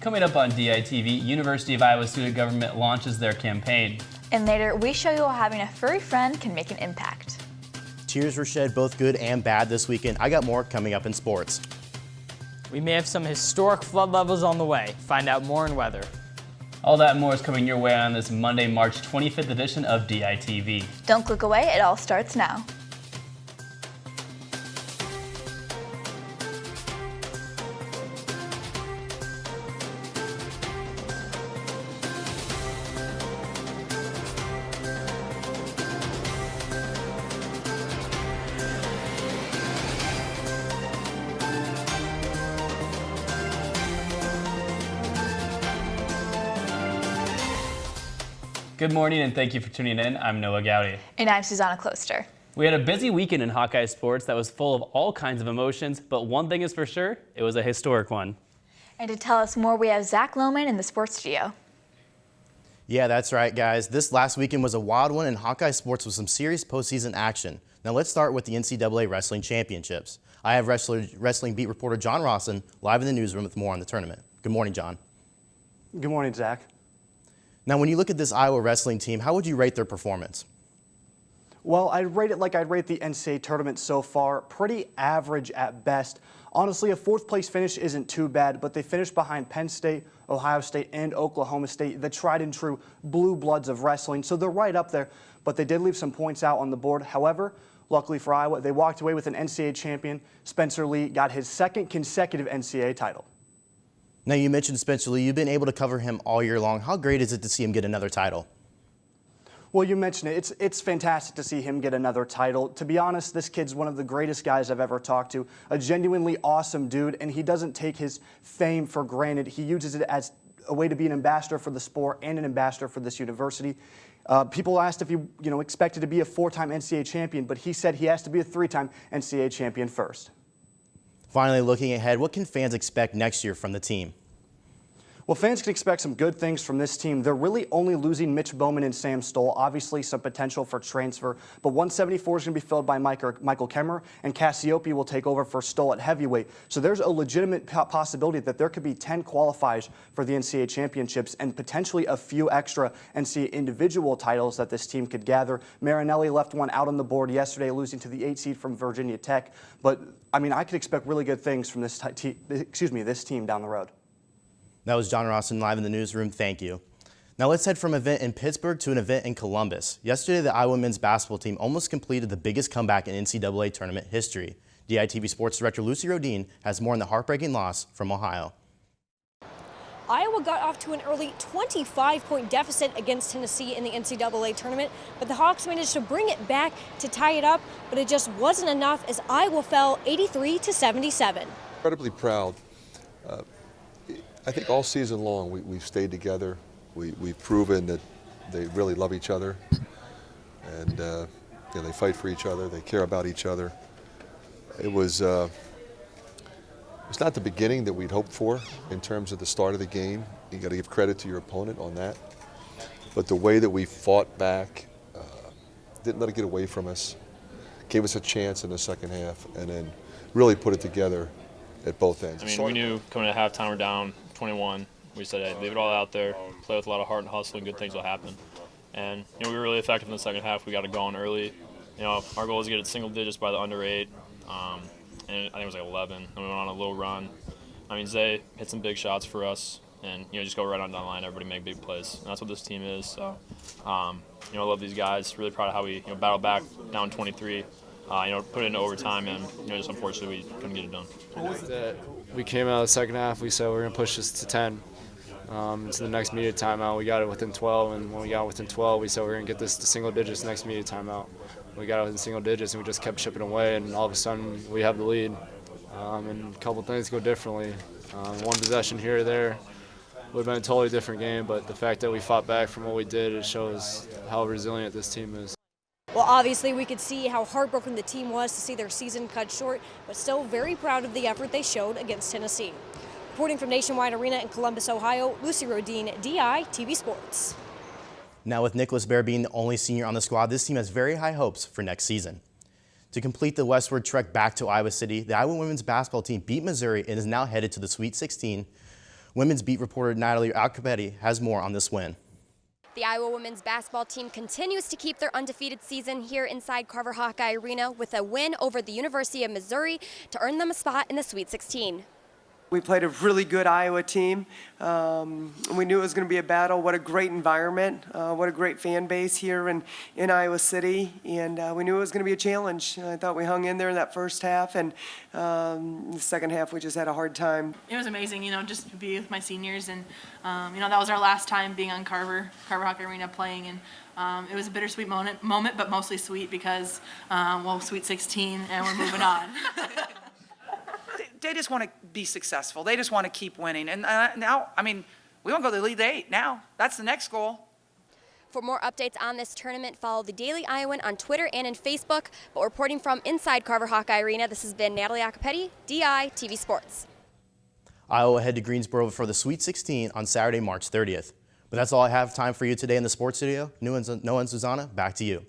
Coming up on DITV, University of Iowa student government launches their campaign. And later, we show you how having a furry friend can make an impact. Tears were shed both good and bad this weekend. I got more coming up in sports. We may have some historic flood levels on the way. Find out more in weather. All that and more is coming your way on this Monday, March 25th edition of DITV. Don't click away, it all starts now. Good morning and thank you for tuning in. I'm Noah Gowdy. And I'm Susanna Kloster. We had a busy weekend in Hawkeye sports that was full of all kinds of emotions, but one thing is for sure, it was a historic one. And to tell us more, we have Zach Lohman in the sports studio. Yeah, that's right, guys. This last weekend was a wild one in Hawkeye sports with some serious postseason action. Now let's start with the NCAA Wrestling Championships. I have wrestling beat reporter John Rawson live in the newsroom with more on the tournament. Good morning, John. Good morning, Zach. Now, when you look at this Iowa wrestling team, how would you rate their performance? Well, I'd rate it like I'd rate the NCAA tournament so far. Pretty average at best. Honestly, a fourth place finish isn't too bad, but they finished behind Penn State, Ohio State, and Oklahoma State, the tried and true blue bloods of wrestling. So they're right up there, but they did leave some points out on the board. However, luckily for Iowa, they walked away with an NCAA champion. Spencer Lee got his second consecutive NCAA title. Now, you mentioned Spencer Lee. You've been able to cover him all year long. How great is it to see him get another title? Well, you mentioned it. It's fantastic to see him get another title. To be honest, this kid's one of the greatest guys I've ever talked to. A genuinely awesome dude, and he doesn't take his fame for granted. He uses it as a way to be an ambassador for the sport and an ambassador for this university. People asked if he expected to be a four-time NCAA champion, but he said he has to be a three-time NCAA champion first. Finally, looking ahead, what can fans expect next year from the team? Well, fans can expect some good things from this team. They're really only losing Mitch Bowman and Sam Stoll. Obviously, some potential for transfer, but 174 is going to be filled by Michael Kemmer, and Cassiope will take over for Stoll at heavyweight. So there's a legitimate possibility that there could be 10 qualifiers for the NCAA championships and potentially a few extra NCAA individual titles that this team could gather. Marinelli left one out on the board yesterday, losing to the 8 seed from Virginia Tech. But I mean, I could expect really good things from this team down the road. That was John Rawson live in the newsroom. Thank you. Now let's head from an event in Pittsburgh to an event in Columbus. Yesterday, the Iowa men's basketball team almost completed the biggest comeback in NCAA tournament history. DITV Sports Director Lucy Rodin has more on the heartbreaking loss from Ohio. Iowa got off to an early 25-point deficit against Tennessee in the NCAA tournament, but the Hawks managed to bring it back to tie it up, but it just wasn't enough as Iowa fell 83-77. Incredibly proud. I think all season long we've stayed together. We've proven that they really love each other, and they fight for each other. They care about each other. It was not the beginning that we'd hoped for in terms of the start of the game. You got to give credit to your opponent on that. But the way that we fought back, didn't let it get away from us, gave us a chance in the second half, and then really put it together at both ends. I mean, we knew coming at halftime we're down 21. We said, hey, leave it all out there, play with a lot of heart and hustle, and good things will happen. And we were really effective in the second half. We got it going early. Our goal was to get it single digits by the under 8, and I think it was like 11. And we went on a little run. I mean, Zay hit some big shots for us, and just go right on down the line. Everybody make big plays, and that's what this team is. So, I love these guys. Really proud of how we battled back down 23. Put it into overtime, and just unfortunately we couldn't get it done. We came out of the second half. We said we were going to push this to 10. It's the next media timeout. We got it within 12, and when we got within 12, we said we were going to get this to single digits next media timeout. We got it within single digits, and we just kept chipping away, and all of a sudden we have the lead. And a couple things go differently. One possession here or there would have been a totally different game, but the fact that we fought back from what we did, it shows how resilient this team is. Well, obviously, we could see how heartbroken the team was to see their season cut short, but still very proud of the effort they showed against Tennessee. Reporting from Nationwide Arena in Columbus, Ohio, Lucy Rodin, DITV Sports. Now, with Nicholas Baer being the only senior on the squad, this team has very high hopes for next season. To complete the westward trek back to Iowa City, the Iowa women's basketball team beat Missouri and is now headed to the Sweet 16, Women's beat reporter Natalie Alcapetti has more on this win. The Iowa women's basketball team continues to keep their undefeated season here inside Carver Hawkeye Arena with a win over the University of Missouri to earn them a spot in the Sweet 16. We played a really good Iowa team. We knew it was going to be a battle. What a great environment. What a great fan base here in Iowa City. And we knew it was going to be a challenge. I thought we hung in there in that first half, and the second half we just had a hard time. It was amazing, just to be with my seniors, and that was our last time being on Carver Hawkeye Arena playing, and it was a bittersweet moment, but mostly sweet because, Sweet 16, and we're moving on. They just want to be successful. They just want to keep winning. And now, we want to go to the Elite Eight now. That's the next goal. For more updates on this tournament, follow the Daily Iowan on Twitter and in Facebook. But reporting from inside Carver Hawkeye Arena, this has been Natalie Accapetti, DITV Sports. Iowa head to Greensboro for the Sweet 16 on Saturday, March 30th. But that's all I have time for you today in the sports studio. Noah and Susanna, back to you.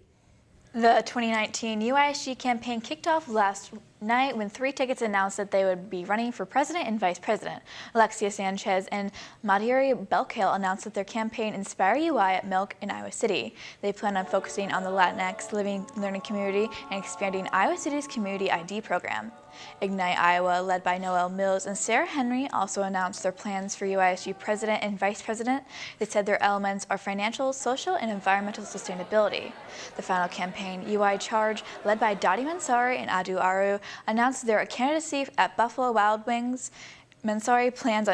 The 2019 UISG campaign kicked off last night when 3 tickets announced that they would be running for president and vice president. Alexia Sanchez and Madieri Belkale announced that their campaign Inspire UI at Milk in Iowa City. They plan on focusing on the Latinx living learning community and expanding Iowa City's community ID program. Ignite Iowa, led by Noel Mills and Sarah Henry, also announced their plans for UISG president and vice president. They said their elements are financial, social, and environmental sustainability. The final campaign, UI Charge, led by Dottie Mansari and Adu Aru, announced their candidacy at Buffalo Wild Wings. Mansari plans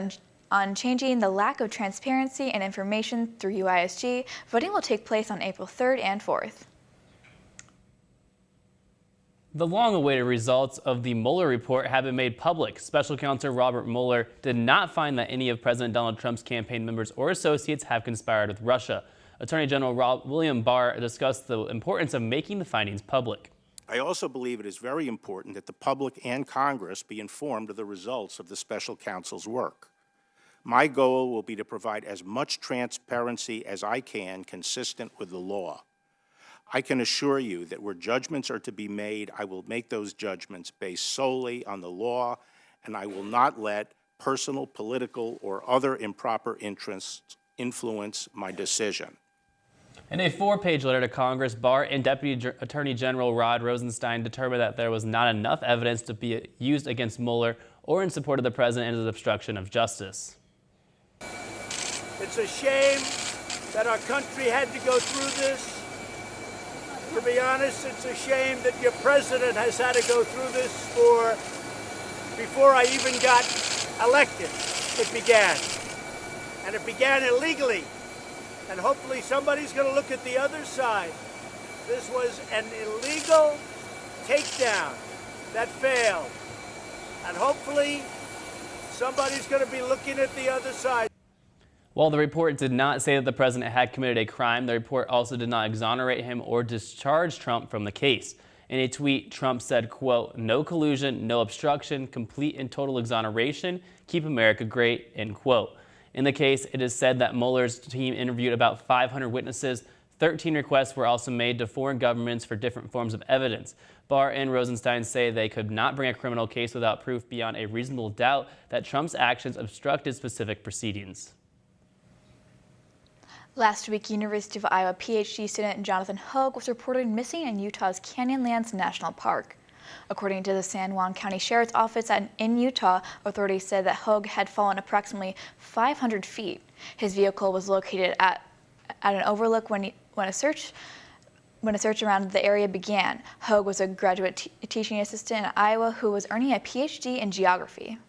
on changing the lack of transparency and information through UISG. Voting will take place on April 3rd and 4th. The long-awaited results of the Mueller report have been made public. Special Counsel Robert Mueller did not find that any of President Donald Trump's campaign members or associates have conspired with Russia. Attorney General William Barr discussed the importance of making the findings public. I also believe it is very important that the public and Congress be informed of the results of the special counsel's work. My goal will be to provide as much transparency as I can consistent with the law. I can assure you that where judgments are to be made, I will make those judgments based solely on the law, and I will not let personal, political, or other improper interests influence my decision. In a 4-page letter to Congress, Barr and Deputy Attorney General Rod Rosenstein determined that there was not enough evidence to be used against Mueller or in support of the president in his obstruction of justice. It's a shame that our country had to go through this. To be honest, it's a shame that your president has had to go through this before I even got elected. It began. And it began illegally. And hopefully somebody's going to look at the other side. This was an illegal takedown that failed. And hopefully somebody's going to be looking at the other side. While the report did not say that the president had committed a crime, the report also did not exonerate him or discharge Trump from the case. In a tweet, Trump said, quote, "No collusion, no obstruction, complete and total exoneration, keep America great," end quote. In the case, it is said that Mueller's team interviewed about 500 witnesses. 13 requests were also made to foreign governments for different forms of evidence. Barr and Rosenstein say they could not bring a criminal case without proof beyond a reasonable doubt that Trump's actions obstructed specific proceedings. Last week, University of Iowa PhD student Jonathan Hogue was reported missing in Utah's Canyonlands National Park. According to the San Juan County Sheriff's Office in Utah, authorities said that Hogue had fallen approximately 500 feet. His vehicle was located at an overlook when a search around the area began. Hogue was a graduate teaching assistant in Iowa who was earning a PhD in geography.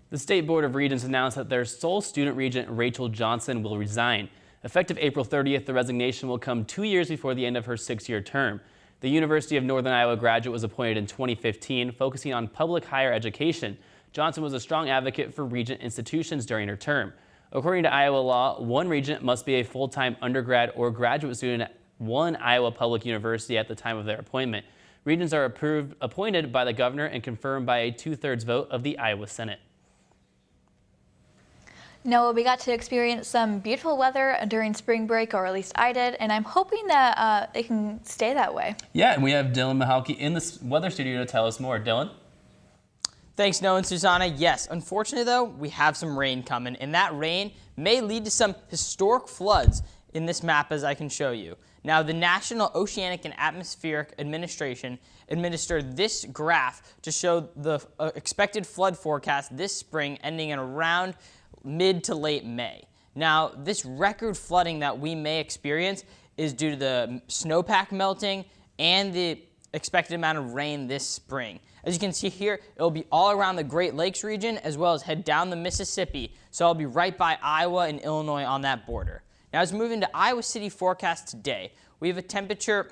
The State Board of Regents announced that their sole student regent, Rachel Johnson, will resign. Effective April 30th, the resignation will come 2 years before the end of her 6-year term. The University of Northern Iowa graduate was appointed in 2015, focusing on public higher education. Johnson was a strong advocate for regent institutions during her term. According to Iowa law, one regent must be a full-time undergrad or graduate student at one Iowa public university at the time of their appointment. Regents are appointed by the governor and confirmed by a 2/3 vote of the Iowa Senate. Noah, we got to experience some beautiful weather during spring break, or at least I did, and I'm hoping that it can stay that way. Yeah, and we have Dylan Mahalki in the weather studio to tell us more. Dylan? Thanks, Noah and Susanna. Yes, unfortunately, though, we have some rain coming, and that rain may lead to some historic floods in this map, as I can show you. Now, the National Oceanic and Atmospheric Administration administered this graph to show the expected flood forecast this spring ending in around mid to late May. Now, this record flooding that we may experience is due to the snowpack melting and the expected amount of rain this spring. As you can see here, it will be all around the Great Lakes region as well as head down the Mississippi, so I'll be right by Iowa and Illinois on that border. Now, as we move into Iowa City forecast today, we have a temperature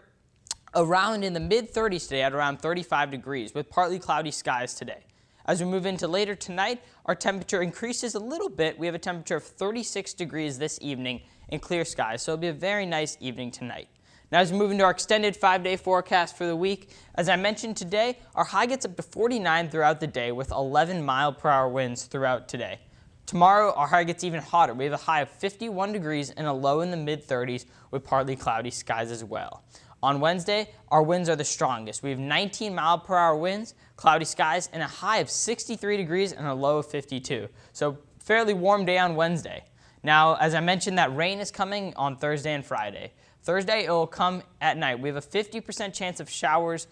around in the mid-30s today at around 35 degrees with partly cloudy skies today. As we move into later tonight, our temperature increases a little bit. We have a temperature of 36 degrees this evening and clear skies, so it'll be a very nice evening tonight. Now, as we move into our extended 5-day forecast for the week, as I mentioned today, our high gets up to 49 throughout the day with 11-mile-per-hour winds throughout today. Tomorrow, our high gets even hotter. We have a high of 51 degrees and a low in the mid-30s with partly cloudy skies as well. On Wednesday, our winds are the strongest. We have 19-mile-per-hour winds, cloudy skies, and a high of 63 degrees and a low of 52. So, fairly warm day on Wednesday. Now, as I mentioned, that rain is coming on Thursday and Friday. Thursday, it will come at night. We have a 50% chance of showers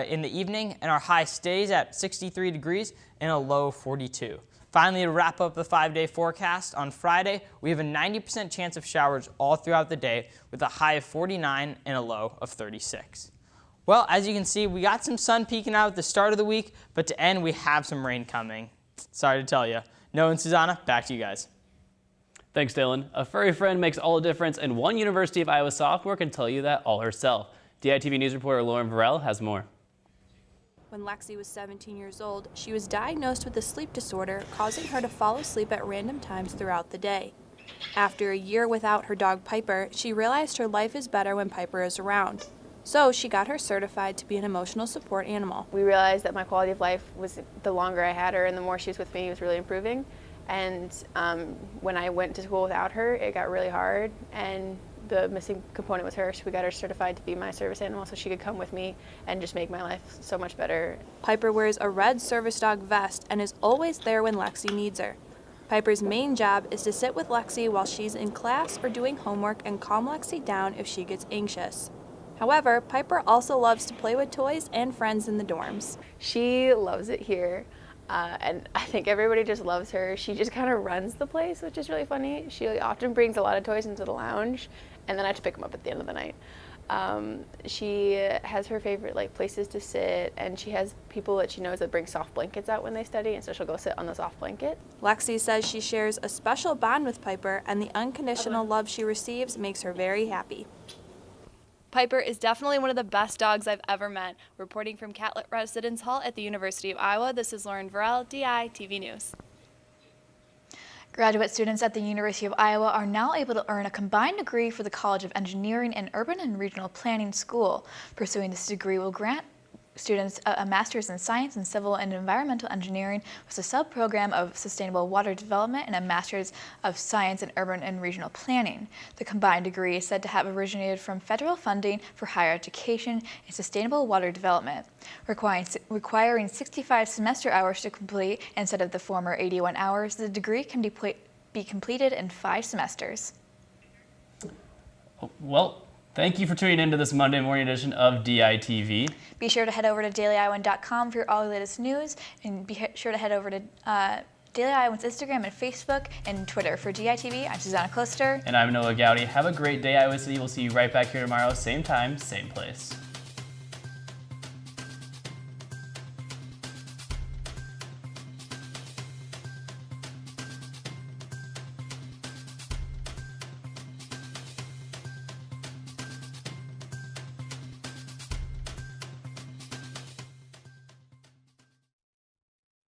in the evening, and our high stays at 63 degrees and a low of 42. Finally, to wrap up the 5-day forecast, on Friday, we have a 90% chance of showers all throughout the day with a high of 49 and a low of 36. Well, as you can see, we got some sun peeking out at the start of the week, but to end, we have some rain coming. Sorry to tell you. Noah and Susanna, back to you guys. Thanks, Dylan. A furry friend makes all the difference, and one University of Iowa sophomore can tell you that all herself. DITV News reporter Lauren Varell has more. When Lexi was 17 years old, she was diagnosed with a sleep disorder, causing her to fall asleep at random times throughout the day. After a year without her dog Piper, she realized her life is better when Piper is around. So she got her certified to be an emotional support animal. We realized that my quality of life was, the longer I had her and the more she was with me, was really improving. And when I went to school without her, it got really hard, and the missing component was her, so we got her certified to be my service animal so she could come with me and just make my life so much better. Piper wears a red service dog vest and is always there when Lexi needs her. Piper's main job is to sit with Lexi while she's in class or doing homework and calm Lexi down if she gets anxious. However, Piper also loves to play with toys and friends in the dorms. She loves it here. And I think everybody just loves her. She just kind of runs the place, which is really funny. She often brings a lot of toys into the lounge, and then I have to pick them up at the end of the night. She has her favorite places to sit, and she has people that she knows that bring soft blankets out when they study, and so she'll go sit on the soft blanket. Lexi says she shares a special bond with Piper, and the unconditional love she receives makes her very happy. Piper is definitely one of the best dogs I've ever met. Reporting from Catlett Residence Hall at the University of Iowa, this is Lauren Varell, DITV News. Graduate students at the University of Iowa are now able to earn a combined degree for the College of Engineering and Urban and Regional Planning School. Pursuing this degree will grant students a master's in science and civil and environmental engineering with a sub-program of sustainable water development and a master's of science in urban and regional planning. The combined degree is said to have originated from federal funding for higher education and sustainable water development, requiring 65 semester hours to complete instead of the former 81 hours. The degree can be completed in 5 semesters. Well, thank you for tuning in to this Monday morning edition of DITV. Be sure to head over to DailyIowan.com for all the latest news, and be sure to head over to Daily Iowan's Instagram and Facebook and Twitter. For DITV, I'm Susanna Kloster. And I'm Noah Gowdy. Have a great day, Iowa City. We'll see you right back here tomorrow, same time, same place.